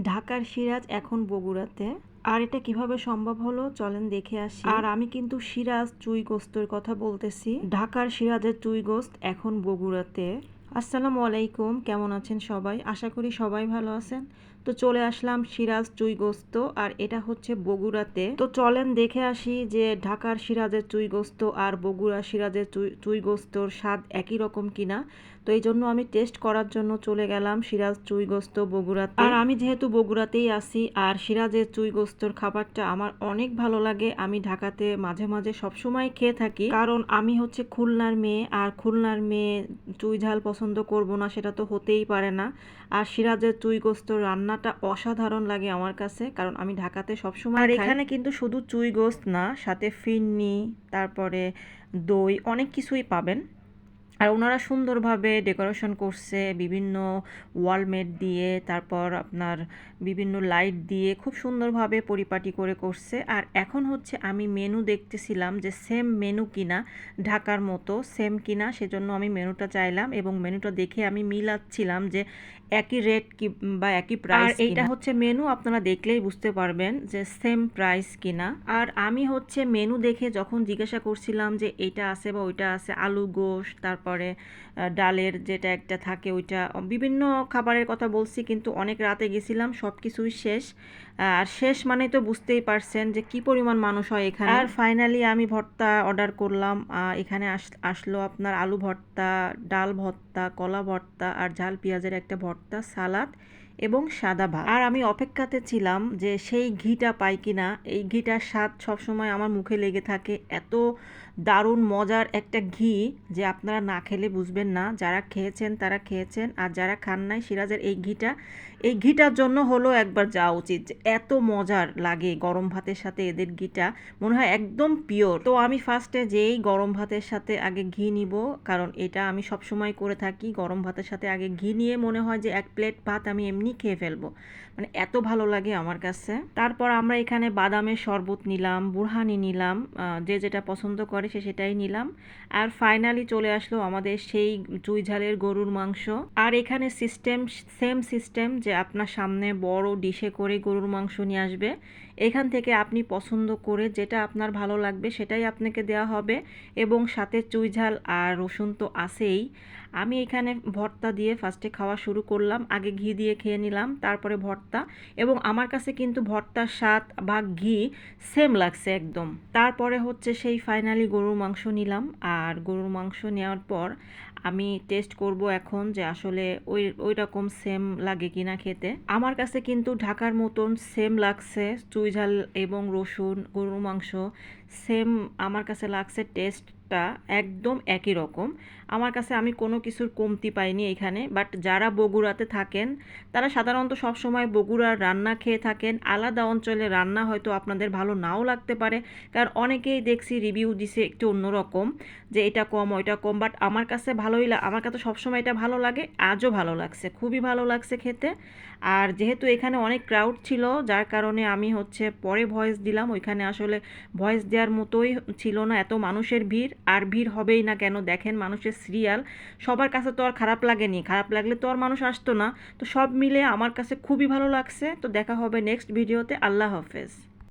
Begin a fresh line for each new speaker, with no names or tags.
ঢাকার সিরাজ এখন বগুড়াতে। আর এটা কিভাবে সম্ভব হলো চলেন দেখে আসি। আর আমি কিন্তু সিরাজ চুই গোস্তের কথা বলতেছি। ঢাকার সিরাজের চুই গোস্ত এখন বগুড়াতে। আসসালামু আলাইকুম, কেমন আছেন সবাই? আশা করি সবাই ভালো আছেন। তো চলে আসলাম সিরাজ চুই গোস্ত, আর এটা হচ্ছে বগুড়াতে। তো চলেন দেখে আসি যে ঢাকার সিরাজের চুই গোস্ত আর বগুড়া সিরাজের চুই গোস্তর স্বাদ একই রকম কিনা। তো এই জন্য আমি টেস্ট করার জন্য চলে গেলাম সিরাজ চুই গোস্ত বগুড়াতে। আর আমি যেহেতু বগুড়াতেই আছি, আর সিরাজের চুই গোস্তর খাবারটা আমার অনেক ভালো লাগে। আমি ঢাকাতে মাঝে মাঝে সবসময় খেয়ে থাকি, কারণ আমি হচ্ছে খুলনার মেয়ে, আর খুলনার মেয়ে চুই ঝাল পছন্দ করব না সেটা তো হতেই পারে না। আর সিরাজের চুই গোস্তর রান্নাটা অসাধারণ লাগে আমার কাছে, কারণ আমি ঢাকাতে সবসময় খাই। আর এখানে কিন্তু শুধু চুই গোস্ত না, সাথে ফিরনি, তারপরে দই, অনেক কিছুই পাবেন। আর ওনারা সুন্দরভাবে ডেকোরেশন করছে বিভিন্ন ওয়ালমেট দিয়ে, তারপর আপনার বিভিন্ন লাইট দিয়ে খুব সুন্দরভাবে পরিপাটি করে করছে। আর এখন হচ্ছে আমি মেনু দেখতেছিলাম যে সেম মেনু কিনা, ঢাকার মতো সেম কিনা, সেজন্য আমি মেনুটা চাইলাম এবং মেনুটা দেখে আমি মিলাচ্ছিলাম যে একই রেট কি বা একই প্রাইস। আর এইটা হচ্ছে মেনু, আপনারা দেখলেই বুঝতে পারবেন যে সেম প্রাইস কিনা। আর আমি হচ্ছে মেনু দেখে যখন জিজ্ঞাসা করছিলাম যে এইটা আছে বা ওইটা আছে, আলু গোশ, তারপরে ডালের যেটা একটা থাকে ওইটা, বিভিন্ন খাবারের কথা বলছি, কিন্তু অনেক রাতে গেছিলাম, সব কিছুই শেষ। আর শেষ মানে তো বুঝতেই পারছেন যে কি পরিমাণ মানুষ হয় এখানে। আর ফাইনালি আমি ভর্তা অর্ডার করলাম। এখানে আসলো আপনার আলু ভর্তা, ডাল ভর্তা, কলা ভর্তা, আর ঝাল পেঁয়াজের একটা ভর্তা, সালাদ এবং সাদা ভাত। আর আমি অপেক্ষাতে ছিলাম যে সেই ঘিটা পাই কিনা। এই ঘিটার স্বাদ সবসময় আমার মুখে লেগে থাকে, এত দারুণ মজার একটা ঘি যে আপনারা না খেলে বুঝবেন না। যারা খেয়েছেন তারা খেয়েছেন, আর যারা খান নাই, সিরাজের এই ঘিটার জন্য হলো একবার যাওয়া উচিত। এত মজার লাগে গরম ভাতের সাথে এদের ঘিটা, মনে হয় একদম পিওর। তো আমি ফার্স্টে যেই গরম ভাতের সাথে আগে ঘি নিব, কারণ এটা আমি সবসময় করে থাকি, গরম ভাতের সাথে আগে ঘি নিয়ে মনে হয় যে এক প্লেট ভাত আমি এমনি খেয়ে ফেলবো, মানে এত ভালো লাগে আমার কাছে। তারপর আমরা এখানে বাদামের শরবত নিলাম, বুরহানি নিলাম, যে যেটা পছন্দ করে সে সেটাই নিলাম। আর ফাইনালি চলে আসলো আমাদের সেই চুই ঝালের গরুর মাংস। আর এখানে সেম সিস্টেম যে আপনার সামনে বড় ডিশে করে গরুর মাংস নিয়ে আসবে, এখান থেকে আপনি পছন্দ করে যেটা আপনার ভালো লাগবে সেটাই আপনাকে দেওয়া হবে, এবং সাথে চুই ঝাল আর রসুন তো আছেই। আমি এখানে ভর্তা দিয়ে ফার্স্টে খাওয়া শুরু করলাম, আগে ঘি দিয়ে খেয়ে নিলাম, তারপরে ভর্তা। এবং আমার কাছে কিন্তু ভর্তার স্বাদ বা ঘি সেম লাগছে একদম। তারপরে হচ্ছে সেই ফাইনালি গরুর মাংস নিলাম। আর গরুর মাংস নেওয়ার পর আমি টেস্ট করব এখন যে আসলে ওই রকম সেম লাগে কিনা খেতে। আমার কাছে কিন্তু ঢাকার মতন সেম লাগছে, চুই ঝাল এবং রসুন, গরুর মাংস সেম আমার কাছে লাগছে। টেস্টটা একদম একই রকম আমার কাছে, আমি কোনো কিছুর কমতি পাইনি এখানে। বাট যারা বগুড়াতে থাকেন তারা সাধারণত সবসময় বগুড়ার রান্না খেয়ে থাকেন, আলাদা অঞ্চলের রান্না হয়তো আপনাদের ভালো নাও লাগতে পারে, কারণ অনেকেই দেখছি রিভিউ দিছে একটু অন্যরকম, যে এটা কম ওইটা কম। বাট আমার কাছে আমার কাছে সবসময় এটা ভালো লাগে, আজও ভালো লাগছে, খুবই ভালো লাগছে খেতে। আর যেহেতু এখানে অনেক ক্রাউড ছিল, যার কারণে আমি হচ্ছে পরে ভয়েস দিলাম, ওইখানে আসলে ভয়েস দেওয়ার মতোই ছিল না, এত মানুষের ভিড়। আর ভিড় হবেই না কেন, দেখেন মানুষের সিরিয়াল, সবার কাছে তো আর খারাপ লাগেনি, খারাপ লাগলে তো আর মানুষ আসতো না। তো সব মিলে আমার কাছে খুবই ভালো লাগছে। তো দেখা হবে নেক্সট ভিডিওতে। আল্লাহ হাফেজ।